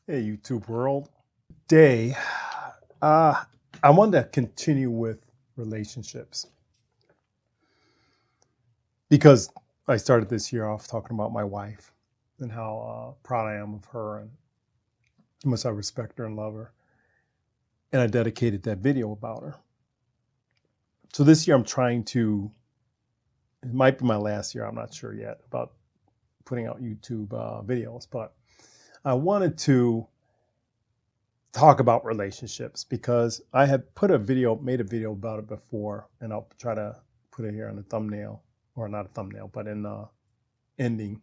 Hey, YouTube world. Day, uh, I wanted to continue with relationships because I started this year off talking about my wife and how proud I am of her and how much I respect her and love her. And I dedicated that video about her. So this year I'm trying to, it might be my last year, I'm not sure yet, about putting out YouTube videos, but I wanted to talk about relationships because I had made a video about it before, and I'll try to put it here on the thumbnail, or not a thumbnail, but in the ending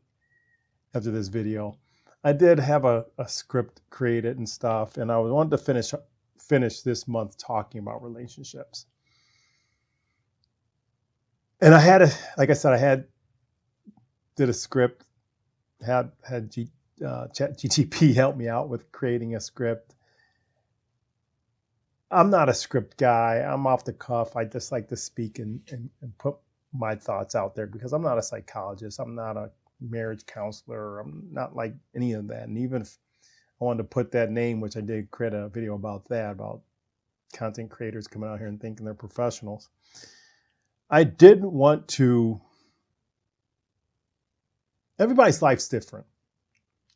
after this video. I did have a script created and stuff, and I wanted to finish this month talking about relationships. And like I said, did a script, had Chat GTP help me out with creating a script. I'm not a script guy. I'm off the cuff. I just like to speak and put my thoughts out there because I'm not a psychologist. I'm not a marriage counselor. I'm not like any of that. And even if I wanted to put that name, which I did create a video about that, about content creators coming out here and thinking they're professionals, I didn't want to. Everybody's life's different.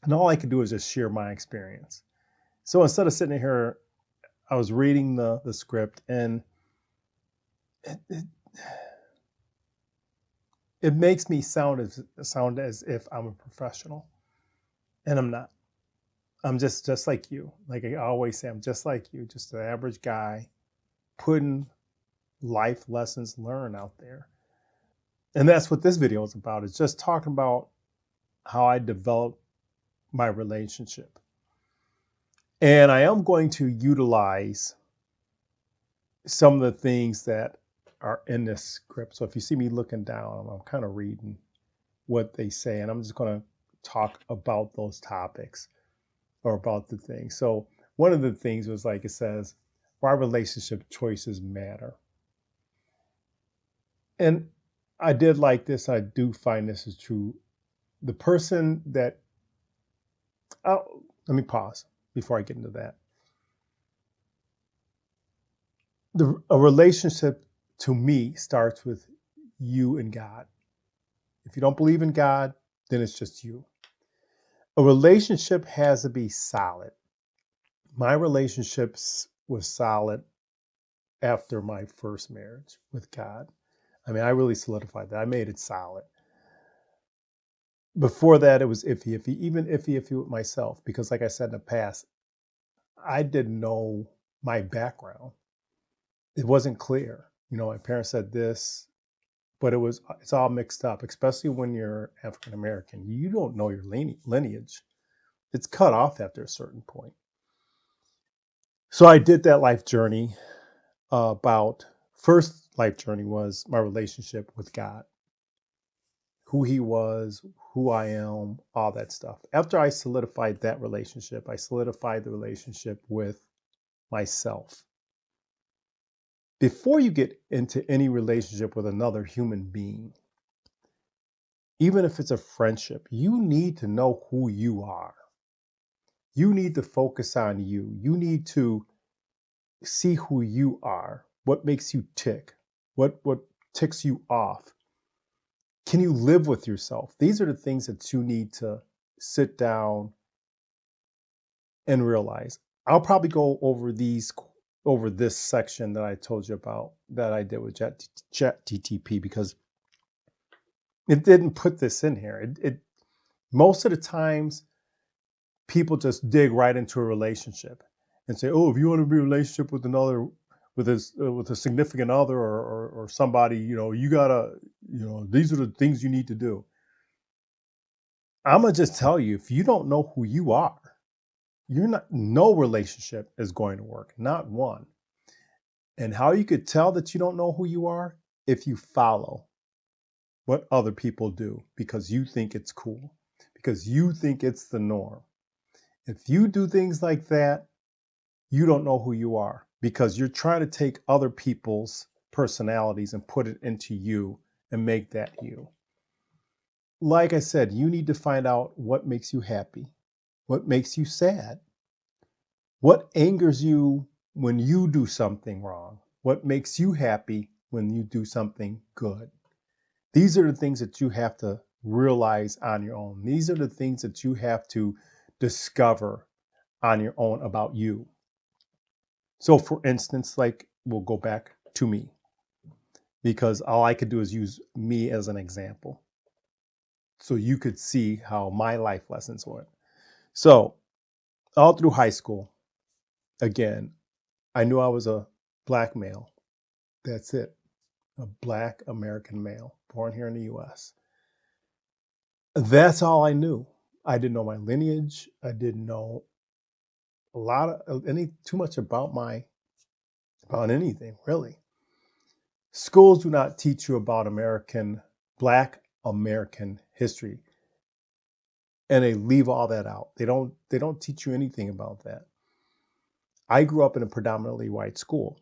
And all I could do is just share my experience. So instead of sitting here, I was reading the script, and it, it makes me sound as if I'm a professional, and I'm not. I'm just like you. Like I always say, I'm just like you, just an average guy putting life lessons learned out there. And that's what this video is about. It's just talking about how I developed my relationship. And I am going to utilize some of the things that are in this script. So if you see me looking down, I'm kind of reading what they say, and I'm just going to talk about those topics or about the things. So one of the things was, like it says, why relationship choices matter. And I did like this. I do find this is true. The person that, let me pause before I get into that. A relationship to me starts with you and God. If you don't believe in God, then it's just you. A relationship has to be solid. My relationships was solid after my first marriage with God. I mean, I really solidified that. I made it solid. Before that, it was iffy, even iffy with myself, because like I said in the past, I didn't know my background. It wasn't clear. My parents said this, but it's all mixed up, especially when you're African American. You don't know your lineage. It's cut off after a certain point. So I did that life journey. About first life journey was my relationship with God, who He was, who I am, all that stuff. After I solidified that relationship, I solidified the relationship with myself. Before you get into any relationship with another human being, even if it's a friendship, you need to know who you are. You need to focus on you. You need to see who you are, what makes you tick, what ticks you off. Can you live with yourself? These are the things that you need to sit down and realize. I'll probably go over this section that I told you about that I did with ChatGTP because it didn't put this in here. It most of the times people just dig right into a relationship and say, "Oh, if you want to be in a relationship with another, with a significant other or somebody, you gotta, these are the things you need to do." I'm gonna just tell you, if you don't know who you are, no relationship is going to work, not one. And how you could tell that you don't know who you are if you follow what other people do because you think it's cool, because you think it's the norm. If you do things like that, you don't know who you are because you're trying to take other people's personalities and put it into you and make that you. Like I said, you need to find out what makes you happy, what makes you sad, What angers you when you do something wrong? What makes you happy when you do something good? These are the things that you have to realize on your own. These are the things that you have to discover on your own about you. So, for instance, like we'll go back to me because all I could do is use me as an example. So you could see how my life lessons went. So, all through high school, again, I knew I was a black male. That's it. A black American male born here in the US. That's all I knew. I didn't know my lineage. I didn't know a lot of any too much about anything, really. Schools do not teach you about black American history, and they leave all that out. They don't teach you anything about that. I grew up in a predominantly white school.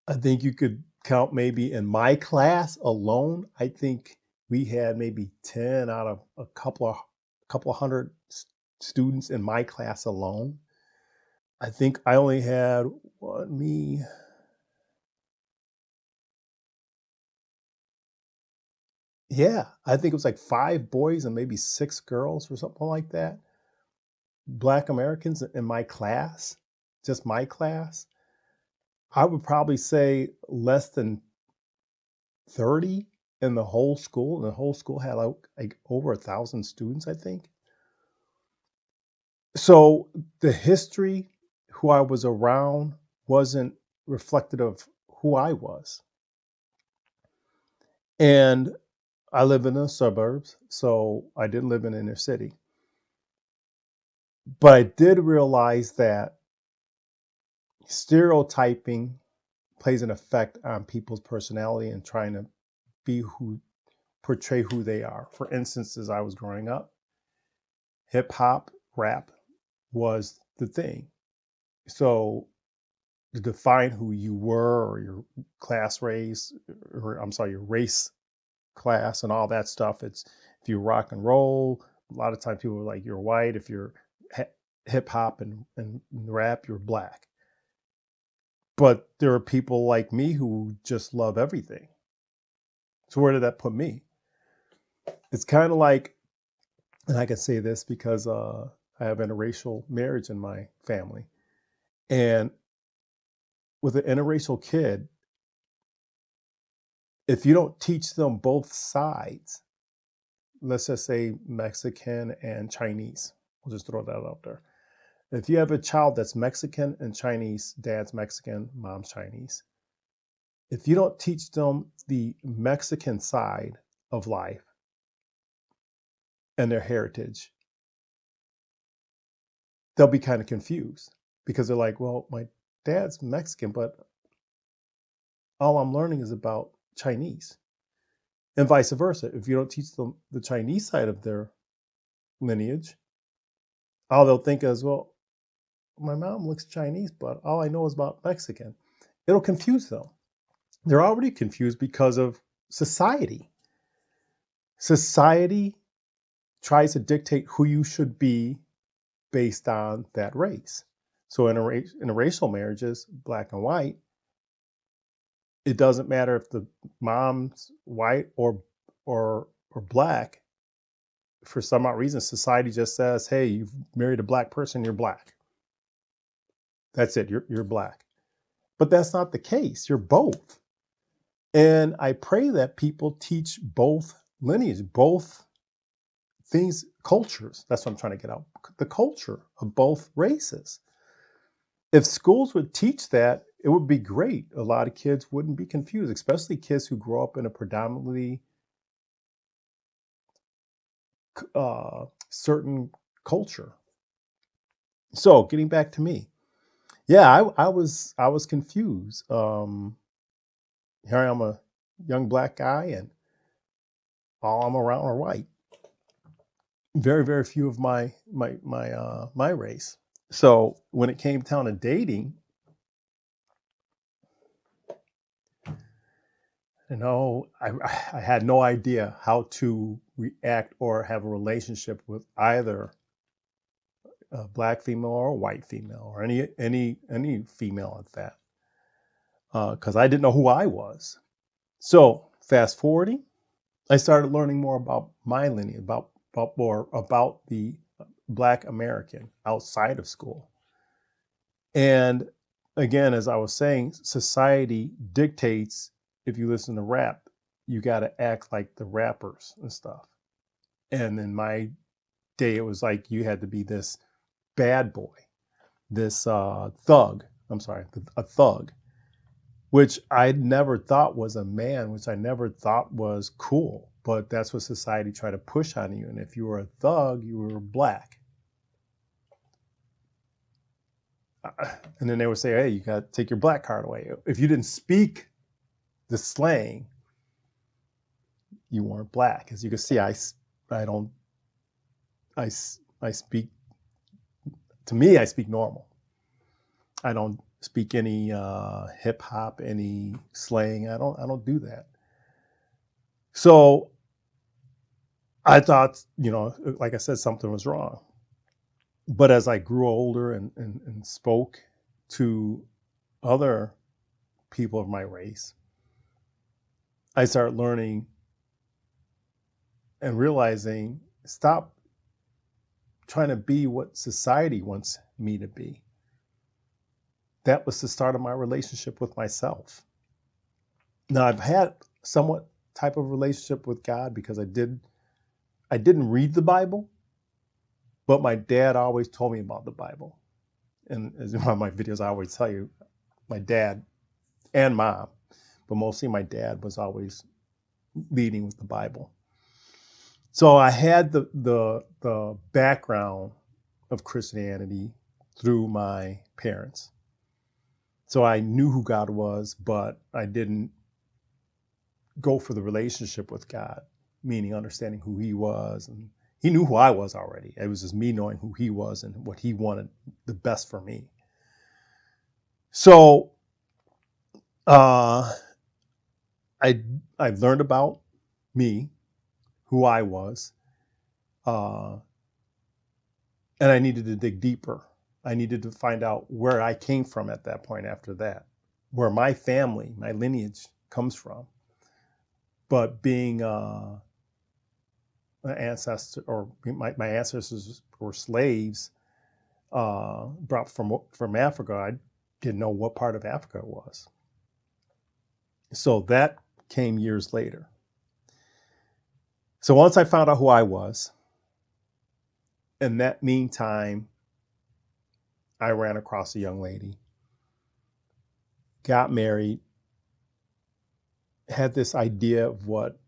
I think you could count maybe in my class alone, I think we had maybe 10 out of a couple of hundred students in my class alone. I think I only had me. Yeah, I think it was like 5 boys and maybe 6 girls or something like that. Black Americans in my class, just my class. I would probably say less than 30 in the whole school. And the whole school had like over 1,000 students, I think. So the history, who I was around, wasn't reflective of who I was. And I live in the suburbs, so I didn't live in the inner city. But I did realize that stereotyping plays an effect on people's personality and trying to be who portray who they are. For instance, as I was growing up, hip hop, rap was the thing. So to define who you were or your class race, or I'm sorry, your race class and all that stuff, it's if you rock and roll, a lot of times people are like, you're white. If you're hip hop and rap, you're black. But there are people like me who just love everything. So where did that put me? It's kind of like, and I can say this because I have interracial marriage in my family. And with an interracial kid, if you don't teach them both sides, let's just say Mexican and Chinese, we'll just throw that out there. If you have a child that's Mexican and Chinese, dad's Mexican, mom's Chinese, if you don't teach them the Mexican side of life and their heritage, they'll be kind of confused because they're like, well, my dad's Mexican, but all I'm learning is about Chinese. And vice versa. If you don't teach them the Chinese side of their lineage, all they'll think is, well, my mom looks Chinese, but all I know is about Mexican. It'll confuse them. They're already confused because of society. Society tries to dictate who you should be based on that race. So in a racial marriages, black and white, it doesn't matter if the mom's white or black. For some odd reason, society just says, "Hey, you've married a black person, you're black. That's it. You're black." But that's not the case. You're both. And I pray that people teach both lineage, both things, cultures. That's what I'm trying to get out. The culture of both races. If schools would teach that, it would be great. A lot of kids wouldn't be confused, especially kids who grow up in a predominantly certain culture. So, getting back to me, yeah, I was confused. Here I am, a young black guy, and all I'm around are white. Very few of my race. So when it came down to dating, I had no idea how to react or have a relationship with either a black female or a white female or any female at that, because I didn't know who I was. So fast forwarding, I started learning more about my lineage, about more about the Black American outside of school. And again, as I was saying, society dictates, if you listen to rap, you got to act like the rappers and stuff. And in my day, it was like you had to be this bad boy, this thug. I'm sorry, a thug, which I never thought was a man, which I never thought was cool. But that's what society tried to push on you. And if you were a thug, you were black. And then they would say, hey, you got to take your black card away. If you didn't speak the slang, you weren't black. As you can see, I don't, I speak, to me, I speak normal. I don't speak any hip hop, any slang. I don't do that. So I thought, like I said, something was wrong. But as I grew older and spoke to other people of my race, I started learning and realizing, stop trying to be what society wants me to be. That was the start of my relationship with myself. Now I've had somewhat type of relationship with God because I didn't read the Bible, but my dad always told me about the Bible. And as in one of my videos, I always tell you, my dad and mom, but mostly my dad was always leading with the Bible. So I had the background of Christianity through my parents. So I knew who God was, but I didn't go for the relationship with God, meaning understanding who he was. And he knew who I was already. It was just me knowing who he was and what he wanted the best for me. So I I've learned about me, who I was, uh, and I needed to dig deeper. I needed to find out where I came from at that point after that, where my family, my lineage comes from. But being an ancestor, or my ancestors were slaves brought from Africa, I didn't know what part of Africa it was. So that came years later. So once I found out who I was, in that meantime, I ran across a young lady, got married, had this idea of what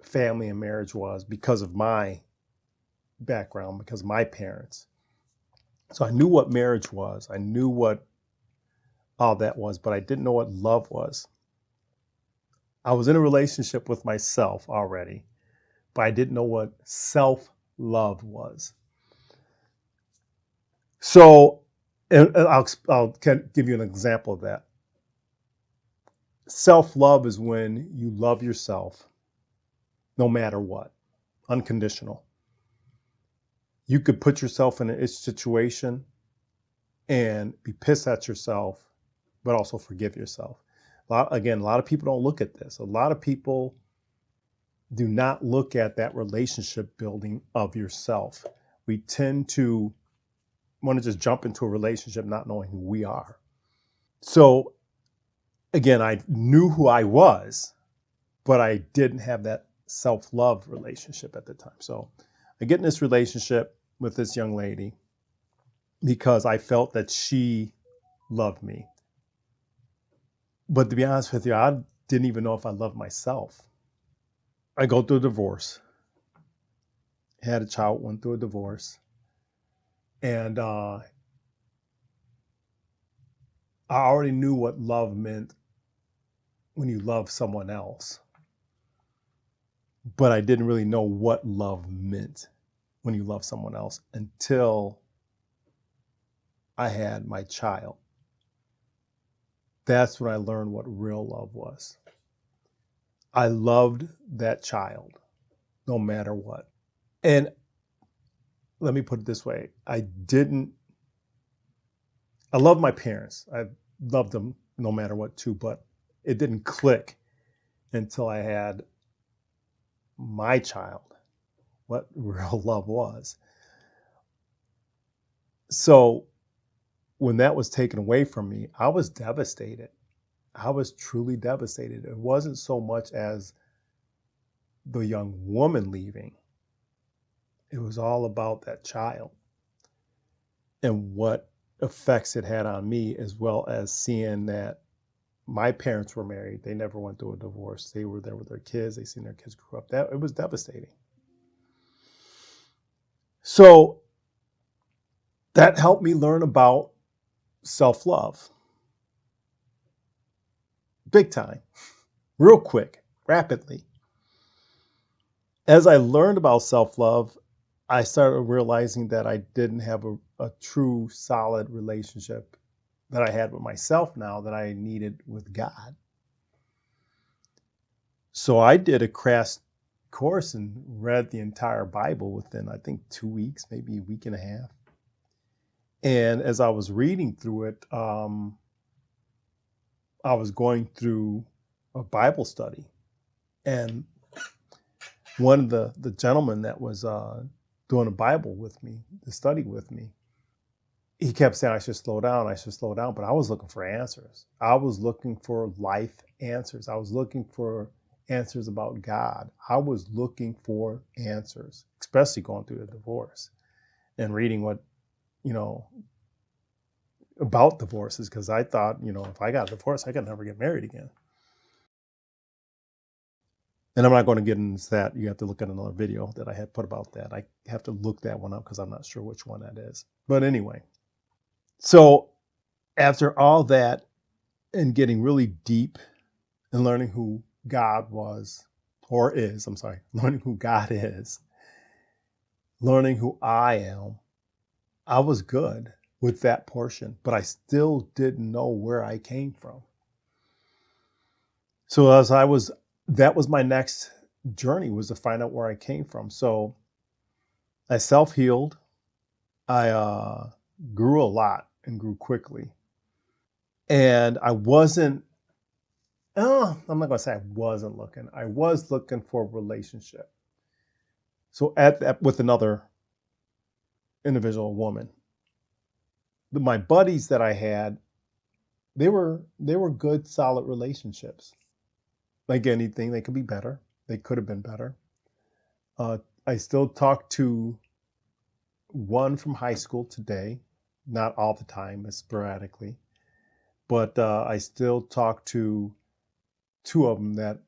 family and marriage was because of my background, because of my parents. So I knew what marriage was. I knew what all that was, but I didn't know what love was. I was in a relationship with myself already, but I didn't know what self-love was. So, and I'll give you an example of that. Self-love is when you love yourself no matter what, unconditional. You could put yourself in a situation and be pissed at yourself, but also forgive yourself. Again, a lot of people don't look at this. A lot of people do not look at that relationship building of yourself. We tend to want to just jump into a relationship not knowing who we are. So again, I knew who I was, but I didn't have that self-love relationship at the time. So I get in this relationship with this young lady because I felt that she loved me. But to be honest with you, I didn't even know if I loved myself. I go through a divorce, had a child, went through a divorce, and I already knew what love meant when you love someone else, but I didn't really know what love meant when you love someone else until I had my child. That's when I learned what real love was. I loved that child no matter what. And let me put it this way. I love my parents. I loved them no matter what too, but it didn't click until I had my child, what real love was. So when that was taken away from me, I was devastated. I was truly devastated. It wasn't so much as the young woman leaving, it was all about that child and what effects it had on me, as well as seeing that my parents were married. They never went through a divorce. They were there with their kids. They seen their kids grow up. That it was devastating. So that helped me learn about self-love big time, real quick, rapidly. As I learned about self-love, I started realizing that I didn't have a true solid relationship that I had with myself now that I needed with God. So I did a crash course and read the entire Bible within, I think, 2 weeks, maybe a week and a half. And as I was reading through it, I was going through a Bible study. And one of the gentlemen that was doing a Bible with me, the study with me, he kept saying I should slow down, I should slow down. But I was looking for answers. I was looking for life answers. I was looking for answers about God. I was looking for answers, especially going through the divorce and reading what, you know, about divorces, because I thought, if I got a divorce, I could never get married again. And I'm not going to get into that. You have to look at another video that I had put about that. I have to look that one up because I'm not sure which one that is. But anyway, so after all that and getting really deep and learning who God was or is, I'm sorry, learning who God is, learning who I am, I was good with that portion, but I still didn't know where I came from. So that was my next journey, was to find out where I came from. So I self-healed. I grew a lot and grew quickly. And I wasn't, I'm not going to say I wasn't looking. I was looking for a relationship. So at that, with another individual woman, my buddies that I had, they were good, solid relationships. Like anything, they could be better. They could have been better. I still talk to one from high school today, not all the time, but sporadically. But I still talk to two of them that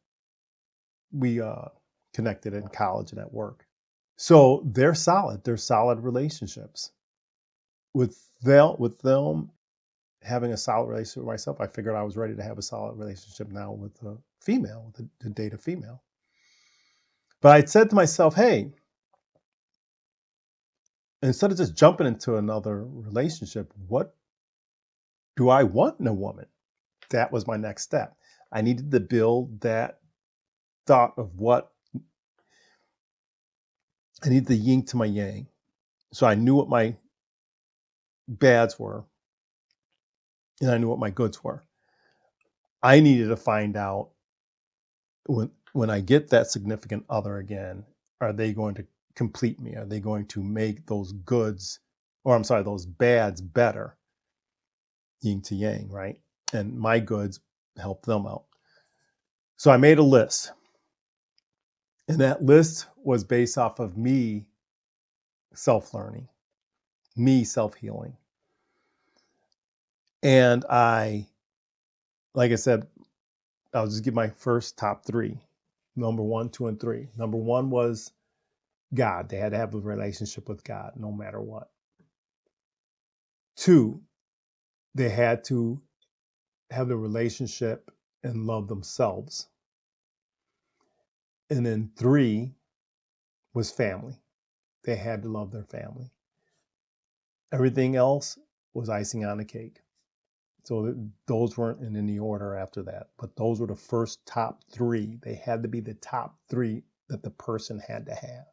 we connected in college and at work. So they're solid. They're solid relationships. With them having a solid relationship with myself, I figured I was ready to have a solid relationship now with a female, to date a female. But I said to myself, hey, instead of just jumping into another relationship, what do I want in a woman? That was my next step. I needed to build that thought of what I need, the yin to my yang. So I knew what my bads were and I knew what my goods were. I needed to find out, when I get that significant other again, are they going to complete me? Are they going to make those goods, or I'm sorry, those bads better? Yin to yang, right? And my goods help them out. So I made a list. And that list was based off of me self-learning, me self-healing. And like I said, I'll just give my first top three. Number 1, 2, and 3. Number 1 was God. They had to have a relationship with God no matter what. 2, they had to have the relationship and love themselves. And then 3 was family. They had to love their family. Everything else was icing on the cake. So those weren't in any order after that, but those were the first top 3. They had to be the top 3 that the person had to have.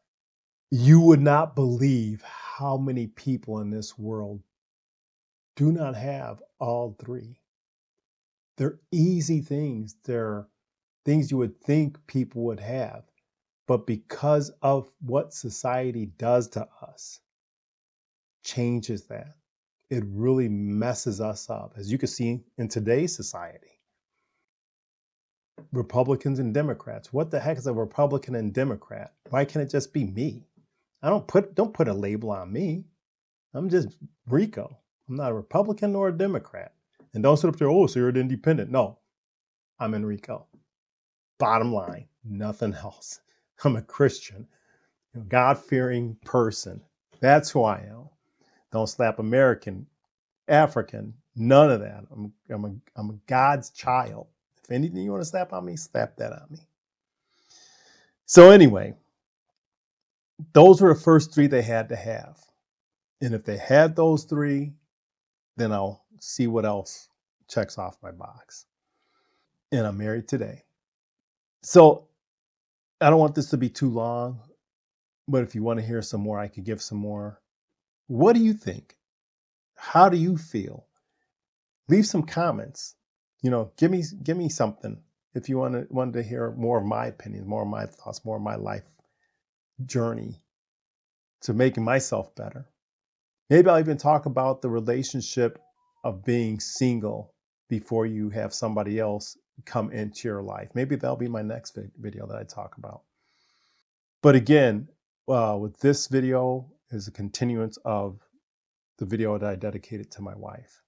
You would not believe how many people in this world do not have all three. They're easy things. They're things you would think people would have. But because of what society does to us, changes that. It really messes us up. As you can see in today's society, Republicans and Democrats. What the heck is a Republican and Democrat? Why can't it just be me? Don't put a label on me. I'm just Rico. I'm not a Republican nor a Democrat. And don't sit up there, oh, so you're an independent. No, I'm Enrico. Bottom line, nothing else. I'm a Christian, God-fearing person. That's who I am. Don't slap American, African, none of that. I'm a God's child. If anything you want to slap on me, slap that on me. So anyway, those were the first three they had to have. And if they had those three, then I'll see what else checks off my box. And I'm married today. So I don't want this to be too long, but if you want to hear some more, I could give some more. What do you think? How do you feel? Leave some comments. Give me something if you wanted to hear more of my opinions, more of my thoughts, more of my life journey to making myself better. Maybe I'll even talk about the relationship of being single before you have somebody else come into your life. Maybe that'll be my next video that I talk about. But again, with this video is a continuance of the video that I dedicated to my wife.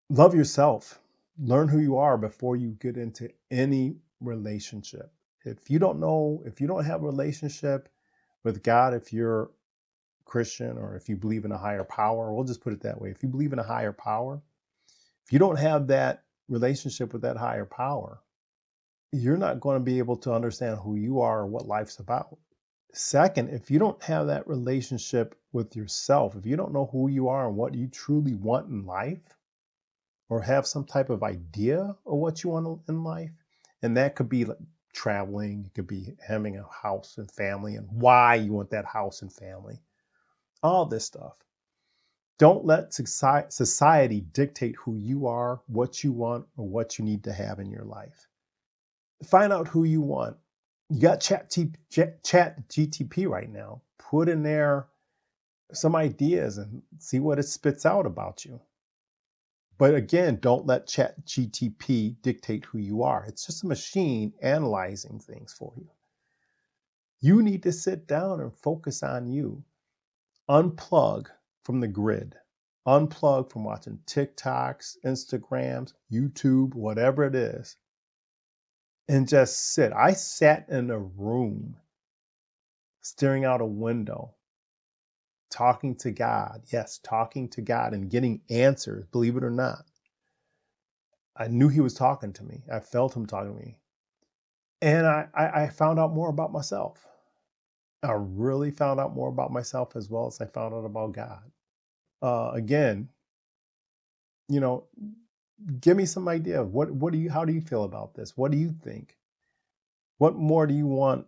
Love yourself. Learn who you are before you get into any relationship. If you don't have a relationship with God, if you're Christian or if you believe in a higher power, we'll just put it that way. If you believe in a higher power, if you don't have that relationship with that higher power, you're not going to be able to understand who you are or what life's about. Second, if you don't have that relationship with yourself, if you don't know who you are and what you truly want in life, or have some type of idea of what you want in life, and that could be like traveling, it could be having a house and family, and why you want that house and family, all this stuff. Don't let society dictate who you are, what you want, or what you need to have in your life. Find out who you want. You got Chat GTP right now. Put in there some ideas and see what it spits out about you. But again, don't let Chat GTP dictate who you are. It's just a machine analyzing things for you. You need to sit down and focus on you. Unplug from the grid. Unplug from watching TikToks, Instagrams, YouTube, whatever it is, and just sit. I sat in a room staring out a window, talking to God. Yes, talking to God and getting answers, believe it or not. I knew he was talking to me. I felt him talking to me. And I found out more about myself. I really found out more about myself as well as I found out about God. Again, you know, give me some idea. How do you feel about this? What do you think? What more do you want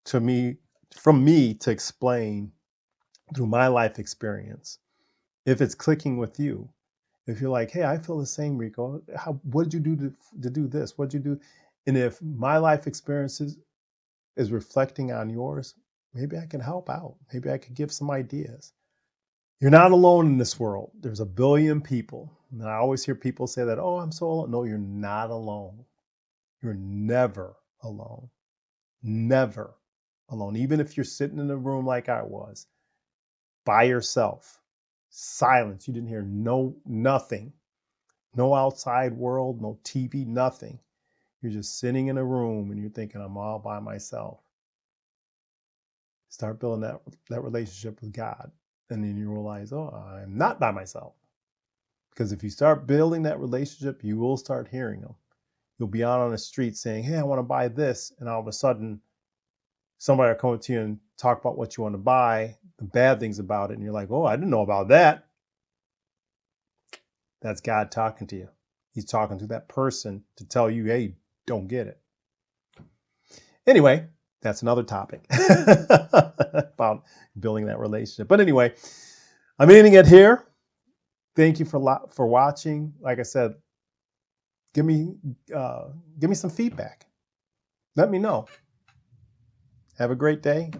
from me to explain through my life experience? If it's clicking with you, if you're like, hey, I feel the same, Rico. What did you do to do this? What did you do? And if my life experiences is reflecting on yours, maybe I can help out. Maybe I could give some ideas. You're not alone in this world. There's a billion people. And I always hear people say that, oh, I'm so alone. No, you're not alone. You're never alone. Never alone. Even if you're sitting in a room like I was, by yourself, silence. You didn't hear nothing. No outside world, no TV, nothing. You're just sitting in a room and you're thinking, I'm all by myself. Start building that relationship with God. And then you realize, oh, I'm not by myself. Because if you start building that relationship, you will start hearing them. You'll be out on the street saying, hey, I want to buy this. And all of a sudden, somebody will come up to you and talk about what you want to buy, the bad things about it. And you're like, oh, I didn't know about that. That's God talking to you. He's talking to that person to tell you, hey, don't get it. Anyway, That's another topic about building that relationship. But anyway, I'm ending it here. Thank you for watching. Like I said, give me some feedback. Let me know. Have a great day,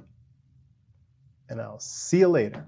and I'll see you later.